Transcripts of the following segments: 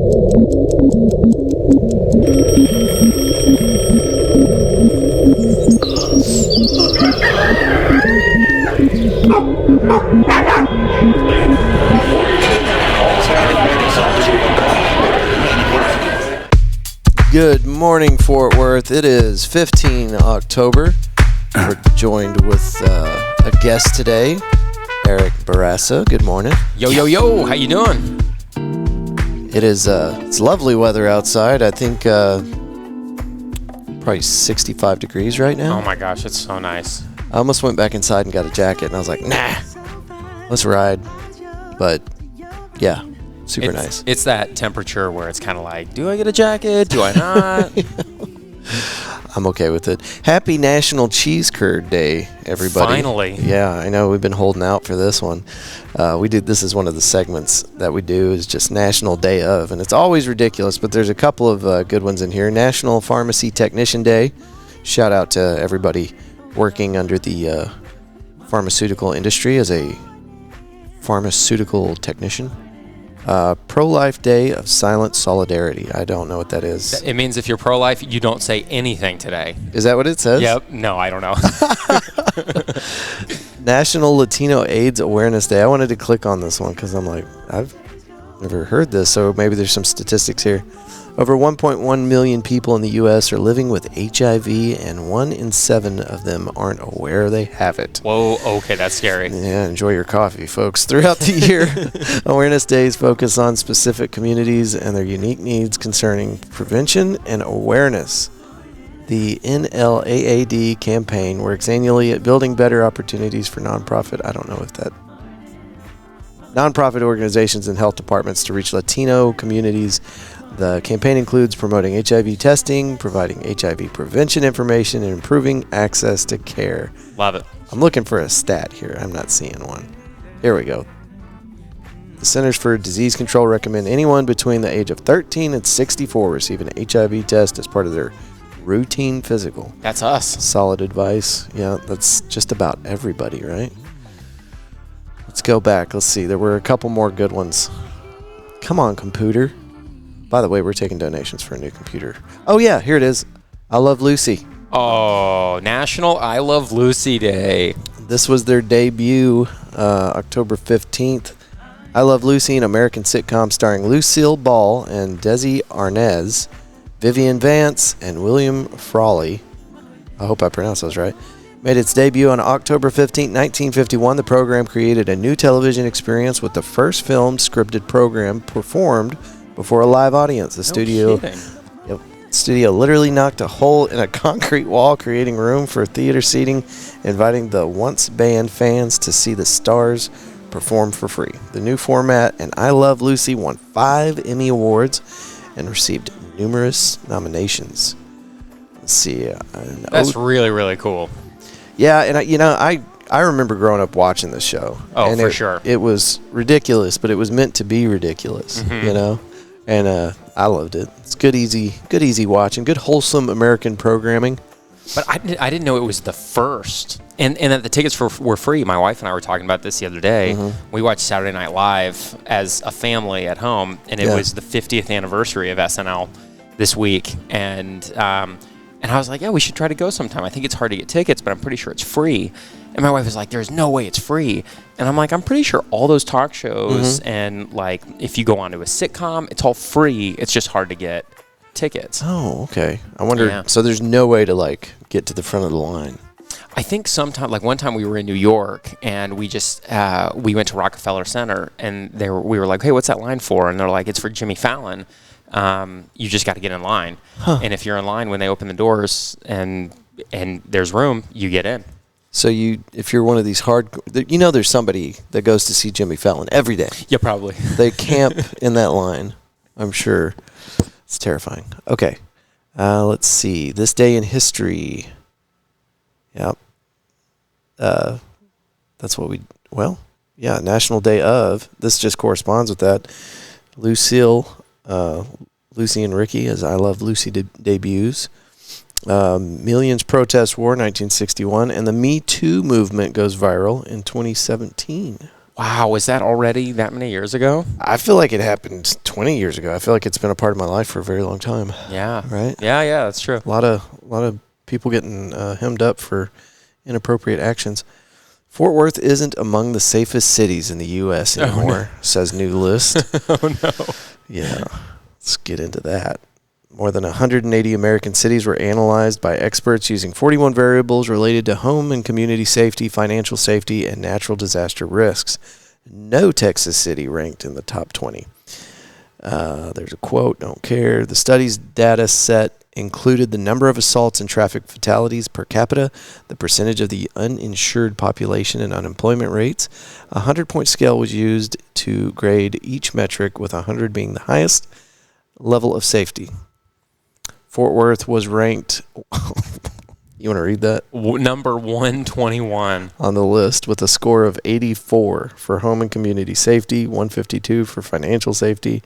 Good morning, Fort Worth. It is 15 October. We're joined with a guest today, Eric Bourassa. Good morning. Yo, yo, yo. How you doing? It is it's lovely weather outside. I think probably 65 degrees right now. Oh my gosh, it's so nice. I almost went back inside and got a jacket, and I was like, nah, let's ride. But yeah, super nice. It's that temperature where it's kind of like, do I get a jacket? Do I not? I'm okay with it. Happy National Cheese Curd Day, everybody. Finally. Yeah, I know we've been holding out for this one. This is one of the segments that we do is just National Day of, and it's always ridiculous, but there's a couple of good ones in here. National Pharmacy Technician Day. Shout out to everybody working under the pharmaceutical industry as a pharmaceutical technician. Pro-Life Day of Silent Solidarity. I don't know what that is. It means if you're pro-life, you don't say anything today. Is that what it says? Yep. No, I don't know. National Latino AIDS Awareness Day. I wanted to click on this one because I'm like, I've never heard this, so maybe there's some statistics here. Over 1.1 million people in the U.S. are living with HIV, and 1 in 7 of them aren't aware they have it. Whoa, okay, that's scary. Yeah, enjoy your coffee, folks. Throughout the year, awareness days focus on specific communities and their unique needs concerning prevention and awareness. The NLAAD campaign works annually at building better opportunities for nonprofit organizations and health departments to reach Latino communities. The campaign includes promoting HIV testing, providing HIV prevention information, and improving access to care. Love it. I'm looking for a stat here. I'm not seeing one. Here we go. The Centers for Disease Control recommend anyone between the age of 13 and 64 receive an HIV test as part of their routine physical. That's us. Solid advice. Yeah, that's just about everybody, right? Let's go back. Let's see. There were a couple more good ones. Come on, computer. By the way, we're taking donations for a new computer. Oh, yeah, here it is. I Love Lucy. Oh, National I Love Lucy Day. This was their debut, October 15th. I Love Lucy, an American sitcom starring Lucille Ball and Desi Arnaz, Vivian Vance, and William Frawley. I hope I pronounced those right. Made its debut on October 15, 1951. The program created a new television experience with the first filmed scripted program performed before a live audience. The studio literally knocked a hole in a concrete wall, creating room for theater seating, inviting the once banned fans to see the stars perform for free. The new format and I Love Lucy won 5 Emmy Awards and received numerous nominations. Let's see. That's really, really cool. Yeah, and I remember growing up watching this show. Oh, and for sure. It was ridiculous, but it was meant to be ridiculous, you know? And I loved it. It's good, easy watching. Good, wholesome American programming. But I didn't know it was the first. And that the tickets were free. My wife and I were talking about this the other day. We watched Saturday Night Live as a family at home, and it was the 50th anniversary of SNL this week. And I was like, yeah, we should try to go sometime. I think it's hard to get tickets, but I'm pretty sure it's free. And my wife was like, there's no way it's free. And I'm like, I'm pretty sure all those talk shows and, like, if you go onto a sitcom, it's all free. It's just hard to get tickets. Oh, okay. I wonder, so there's no way to, like, get to the front of the line. I think sometime, like one time we were in New York and we just, we went to Rockefeller Center and we were like, hey, what's that line for? And they're like, it's for Jimmy Fallon. You just got to get in line. And if you're in line when they open the doors and there's room, you get in. So if you're one of these there's somebody that goes to see Jimmy Fallon every day. Yeah, probably. They camp in that line, I'm sure. It's terrifying. Okay. Let's see. This day in history. Yep. That's what National Day of. This just corresponds with that. Lucy and Ricky as I Love Lucy debuts. Millions protest war, 1961, and the Me Too movement goes viral in 2017. Wow, was that already that many years ago? I feel like it happened 20 years ago. I feel like it's been a part of my life for a very long time. Yeah. Right? Yeah, that's true. A lot of people getting hemmed up for inappropriate actions. Fort Worth isn't among the safest cities in the U.S. anymore, says new list. Oh, no. Yeah, let's get into that. More than 180 American cities were analyzed by experts using 41 variables related to home and community safety, financial safety, and natural disaster risks. No Texas city ranked in the top 20. There's a quote, don't care. The study's data set included the number of assaults and traffic fatalities per capita, the percentage of the uninsured population, and unemployment rates. A 100-point scale was used to grade each metric, with 100 being the highest level of safety. Fort Worth was ranked, you want to read that? Number 121. On the list, with a score of 84 for home and community safety, 152 for financial safety,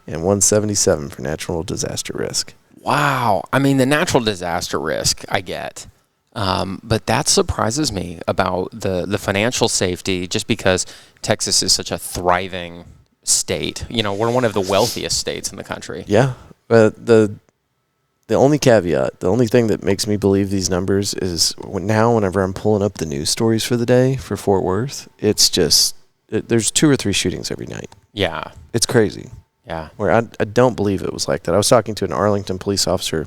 and 177 for natural disaster risk. Wow. I mean, the natural disaster risk I get. But that surprises me about the financial safety, just because Texas is such a thriving state. You know, we're one of the wealthiest states in the country. Yeah. But the only caveat, the only thing that makes me believe these numbers is whenever I'm pulling up the news stories for the day for Fort Worth, it's just, there's 2 or 3 shootings every night. Yeah. It's crazy. Yeah. Where I don't believe it was like that. I was talking to an Arlington police officer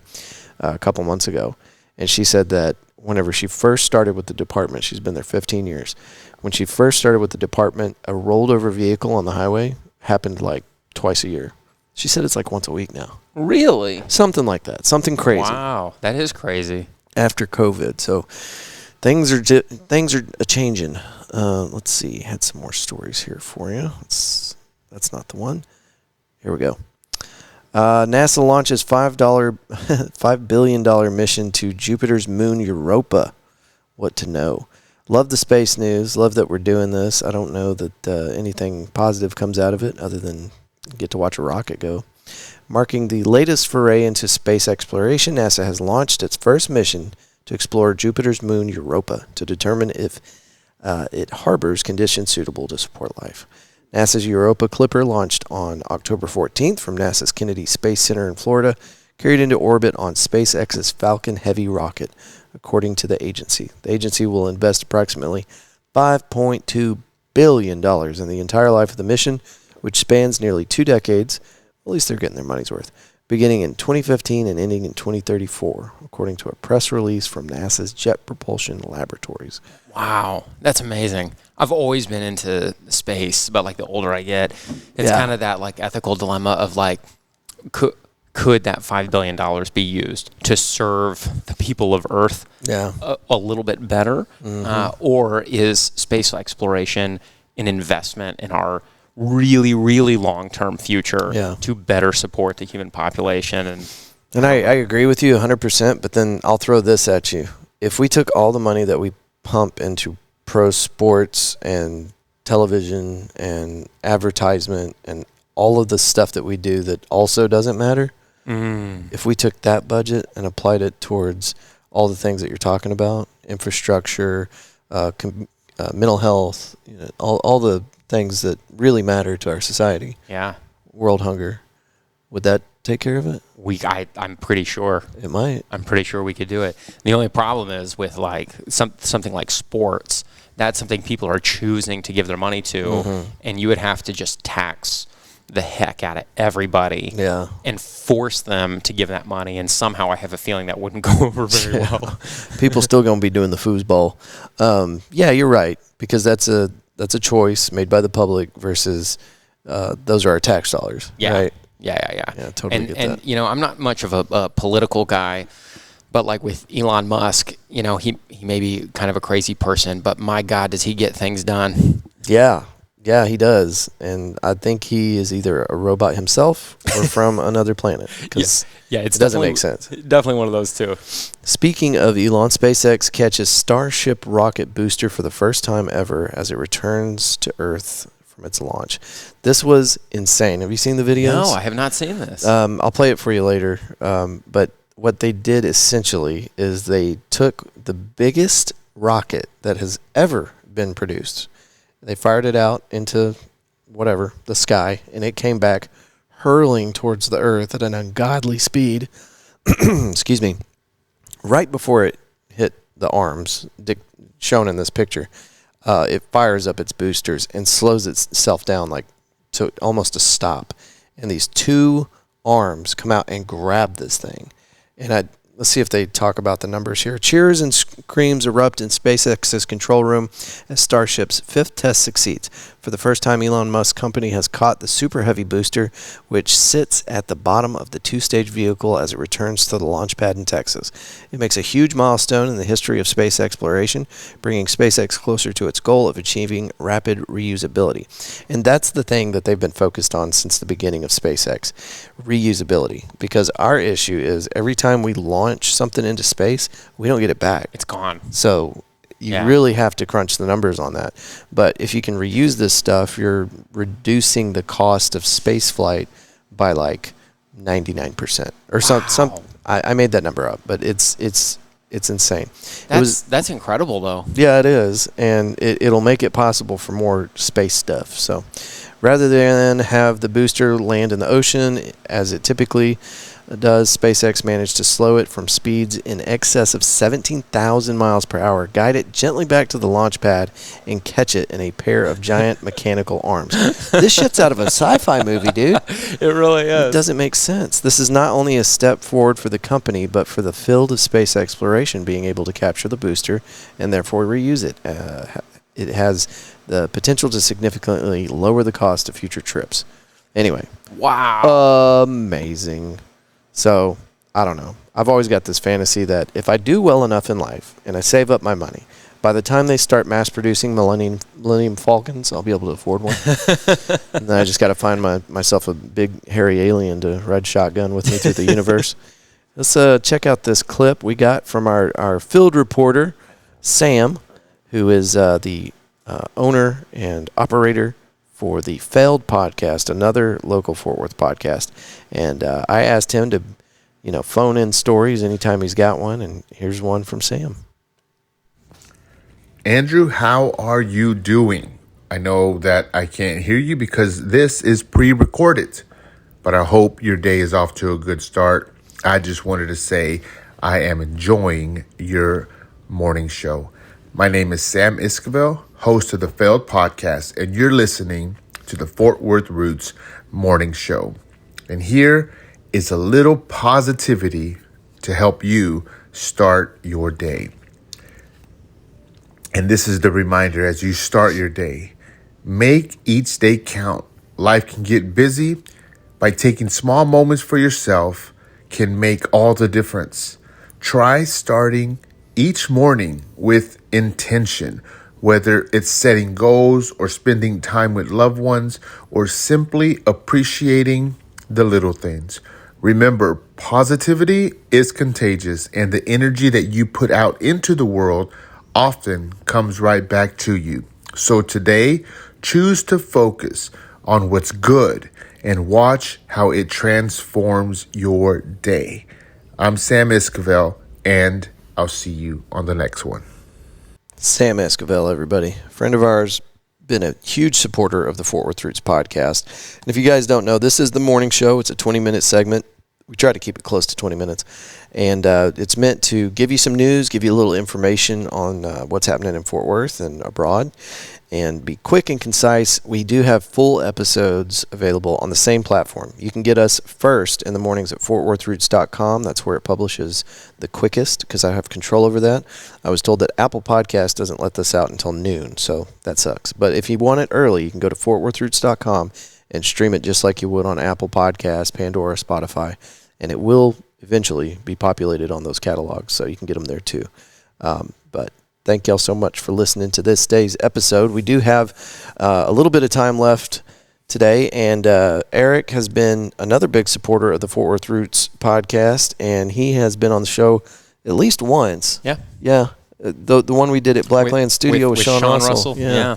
a couple months ago, and she said that whenever she first started with the department, she's been there 15 years. When she first started with the department, a rolled over vehicle on the highway happened like twice a year. She said it's like once a week now. Really? Something like that. Something crazy. Wow, that is crazy. After COVID, so things are changing. Let's see. Had some more stories here for you. That's not the one. Here we go. NASA launches $5 billion mission to Jupiter's moon Europa. What to know? Love the space news. Love that we're doing this. I don't know that anything positive comes out of it other than get to watch a rocket go. Marking the latest foray into space exploration, NASA has launched its first mission to explore Jupiter's moon Europa to determine if it harbors conditions suitable to support life. NASA's Europa Clipper launched on October 14th from NASA's Kennedy Space Center in Florida, carried into orbit on SpaceX's Falcon Heavy rocket, according to the agency. The agency will invest approximately $5.2 billion in the entire life of the mission, which spans nearly 2 decades. At least they're getting their money's worth. Beginning in 2015 and ending in 2034, according to a press release from NASA's Jet Propulsion Laboratories. Wow, that's amazing. I've always been into space, but like the older I get, it's kind of that like ethical dilemma of like, could that $5 billion be used to serve the people of Earth a little bit better? Mm-hmm. Or is space exploration an investment in our really, really long-term future to better support the human population? And I agree with you 100%, but then I'll throw this at you. If we took all the money that we pump into pro sports and television and advertisement and all of the stuff that we do that also doesn't matter, if we took that budget and applied it towards all the things that you're talking about, infrastructure, mental health, all the things that really matter to our society, world hunger, would that take care of it? I'm pretty sure it might. I'm pretty sure we could do it. The only problem is with like something like sports. That's something people are choosing to give their money to, and you would have to just tax the heck out of everybody and force them to give that money. And somehow I have a feeling that wouldn't go over very well. People still going to be doing the foosball. You're right, because that's a choice made by the public versus those are our tax dollars. Right? Yeah, totally get that. And I'm not much of a political guy, but like with Elon Musk, he may be kind of a crazy person, but my God, does he get things done? Yeah, he does. And I think he is either a robot himself or from another planet. It doesn't make sense. Definitely one of those two. Speaking of Elon, SpaceX catches Starship rocket booster for the first time ever as it returns to Earth from its launch. This was insane. Have you seen the videos? No, I have not seen this. I'll play it for you later. But what they did essentially is they took the biggest rocket that has ever been produced They fired it out into whatever, the sky, and it came back hurling towards the Earth at an ungodly speed. Excuse me. Right before it hit the arms, shown in this picture, it fires up its boosters and slows itself down like to almost a stop. And these two arms come out and grab this thing. And let's see if they talk about the numbers here. Cheers and screams erupt in SpaceX's control room as Starship's fifth test succeeds. For the first time, Elon Musk's company has caught the Super Heavy booster, which sits at the bottom of the two-stage vehicle as it returns to the launch pad in Texas. It makes a huge milestone in the history of space exploration, bringing SpaceX closer to its goal of achieving rapid reusability. And that's the thing that they've been focused on since the beginning of SpaceX, reusability. Because our issue is every time we launch something into space, we don't get it back. It's gone. So you really have to crunch the numbers on that. But if you can reuse this stuff, you're reducing the cost of space flight by like 99%. Or some I made that number up, but it's insane. That's incredible, though. Yeah, it is. And it'll make it possible for more space stuff. So rather than have the booster land in the ocean, as it typically does, SpaceX managed to slow it from speeds in excess of 17,000 miles per hour, guide it gently back to the launch pad, and catch it in a pair of giant mechanical arms. This shit's out of a sci-fi movie, dude. It really is. It doesn't make sense. This is not only a step forward for the company, but for the field of space exploration, being able to capture the booster and therefore reuse it. It has the potential to significantly lower the cost of future trips. Anyway. Wow. Amazing. So, I don't know. I've always got this fantasy that if I do well enough in life and I save up my money, by the time they start mass producing Millennium Falcons, I'll be able to afford one. And then I just got to find myself a big hairy alien to ride shotgun with me through the universe. Let's check out this clip we got from our field reporter, Sam, who is the owner and operator for the Failed podcast, another local Fort Worth podcast. And I asked him to, phone in stories anytime he's got one. And here's one from Sam. Andrew, how are you doing? I know that I can't hear you because this is pre-recorded, but I hope your day is off to a good start. I just wanted to say I am enjoying your morning show. My name is Sam Esquivel, host of the Failed podcast, and you're listening to the Fort Worth Roots morning show. And here is a little positivity to help you start your day. And this is the reminder as you start your day. Make each day count. Life can get busy. By taking small moments for yourself can make all the difference. Try starting each morning with intention, whether it's setting goals or spending time with loved ones or simply appreciating the little things. Remember, positivity is contagious, and the energy that you put out into the world often comes right back to you. So today, choose to focus on what's good and watch how it transforms your day. I'm Sam Esquivel, and I'll see you on the next one. Sam Esquivel, everybody. Friend of ours, been a huge supporter of the Fort Worth Roots podcast. And if you guys don't know, this is the morning show. It's a 20-minute segment. We try to keep it close to 20 minutes. And it's meant to give you some news, give you a little information on what's happening in Fort Worth and abroad, and be quick and concise. We do have full episodes available on the same platform. You can get us first in the mornings at fortworthroots.com. That's where it publishes the quickest because I have control over that. I was told that Apple Podcast doesn't let this out until noon, so that sucks. But if you want it early, you can go to fortworthroots.com and stream it just like you would on Apple Podcasts, Pandora, Spotify, and it will eventually be populated on those catalogs, so you can get them there too. But thank y'all so much for listening to this day's episode. We do have a little bit of time left today, and Eric has been another big supporter of the Fort Worth Roots podcast, and he has been on the show at least once. Yeah. Yeah. The one we did at Blackland Studio with Sean Russell. Yeah.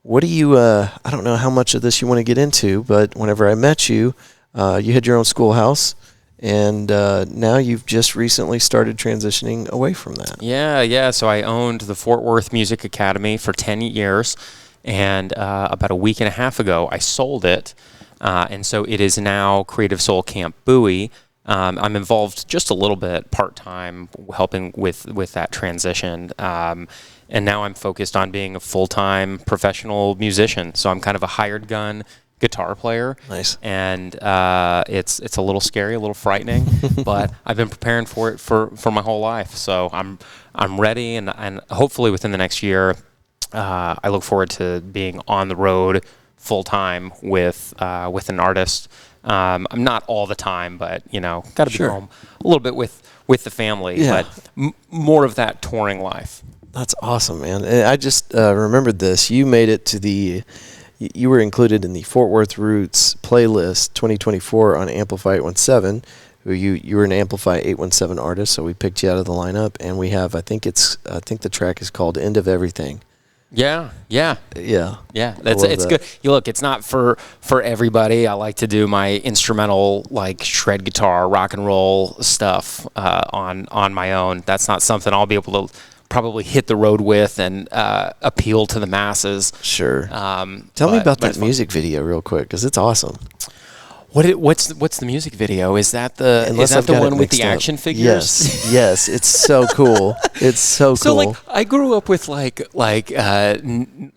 What do you, I don't know how much of this you want to get into, but whenever I met you, you had your own schoolhouse, And now you've just recently started transitioning away from that. Yeah. So I owned the Fort Worth Music Academy for 10 years, and about a week and a half ago, I sold it. And so it is now Creative Soul Camp Bowie. I'm involved just a little bit part-time helping with that transition. And now I'm focused on being a full-time professional musician. So I'm kind of a hired gun guitar player. Nice. And it's a little scary, a little frightening, but I've been preparing for it for my whole life. So I'm ready, and hopefully within the next year, I look forward to being on the road full time with an artist. I'm not all the time, but got to be home a little bit with the family. Yeah. But more of that touring life. That's awesome, man. And I just remembered this. You made it to you were included in the Fort Worth Roots playlist 2024 on Amplify 817. You were an Amplify 817 artist, so we picked you out of the lineup, and we have I think the track is called End of Everything. Yeah. It's that. good. Look, it's not for everybody. I like to do my instrumental, like shred guitar, rock and roll stuff on my own. That's not something I'll be able to probably hit the road with and appeal to the masses. Sure. Tell me about that music video real quick, because it's awesome. What's the music video? Is that the one with the action figures? Yes, it's so cool. It's so cool. So like I grew up with like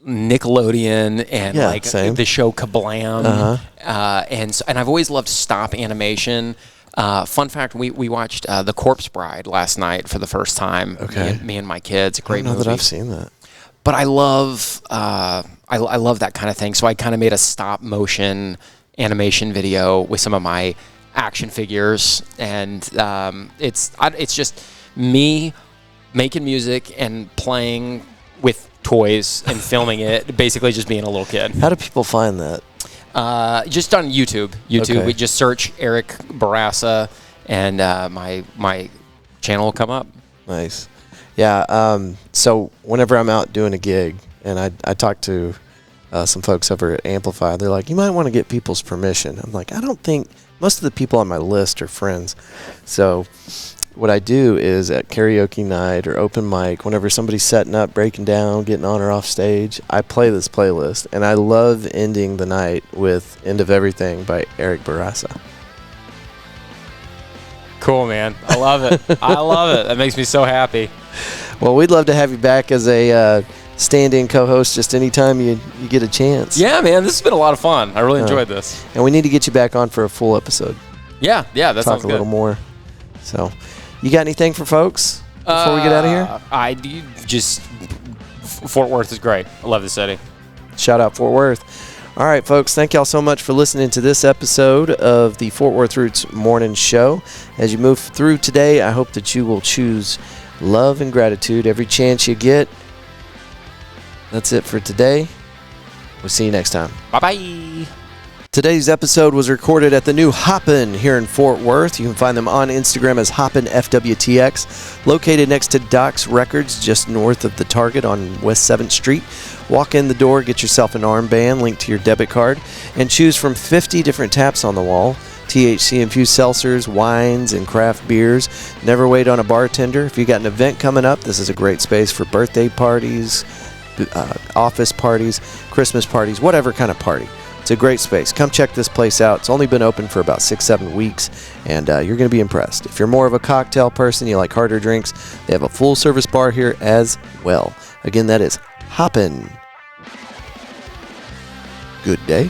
Nickelodeon and same. the show Kablam, and I've always loved stop animation. Fun fact: we watched The Corpse Bride last night for the first time. Okay. Me and my kids. A great movie. I don't know movie. that I've seen that. But I love I love that kind of thing. So I kind of made a stop motion animation video with some of my action figures, and it's just me making music and playing with toys and filming it, basically just being a little kid. How do people find that? Just on YouTube. Okay. We just search Eric Bourassa, and my channel will come up. Nice. Yeah. So whenever I'm out doing a gig, and I talk to some folks over at Amplify, they're like, you might want to get people's permission. I'm like, I don't think most of the people on my list are friends. So what I do is at karaoke night or open mic, whenever somebody's setting up, breaking down, getting on or off stage, I play this playlist, and I love ending the night with End of Everything by Eric Bourassa. Cool, man. I love it. I love it. That makes me so happy. Well, we'd love to have you back as a stand-in co-host just anytime you get a chance. Yeah, man. This has been a lot of fun. I really enjoyed this. And we need to get you back on for a full episode. Yeah, that sounds good. Talk a little more. So, you got anything for folks before we get out of here? I do. Just Fort Worth is great. I love the city. Shout out Fort Worth. All right, folks, thank y'all so much for listening to this episode of the Fort Worth Roots Morning Show. As you move through today, I hope that you will choose love and gratitude every chance you get. That's it for today. We'll see you next time. Bye-bye. Today's episode was recorded at the new Hoppin' here in Fort Worth. You can find them on Instagram as Hoppin' FWTX, located next to Doc's Records, just north of the Target on West 7th Street. Walk in the door, get yourself an armband linked to your debit card, and choose from 50 different taps on the wall. THC-infused seltzers, wines, and craft beers. Never wait on a bartender. If you got an event coming up, this is a great space for birthday parties, office parties, Christmas parties, whatever kind of party. It's a great space. Come check this place out. It's only been open for about 6-7 weeks, and you're going to be impressed. If you're more of a cocktail person, you like harder drinks, they have a full-service bar here as well. Again, that is Hoppin'. Good day.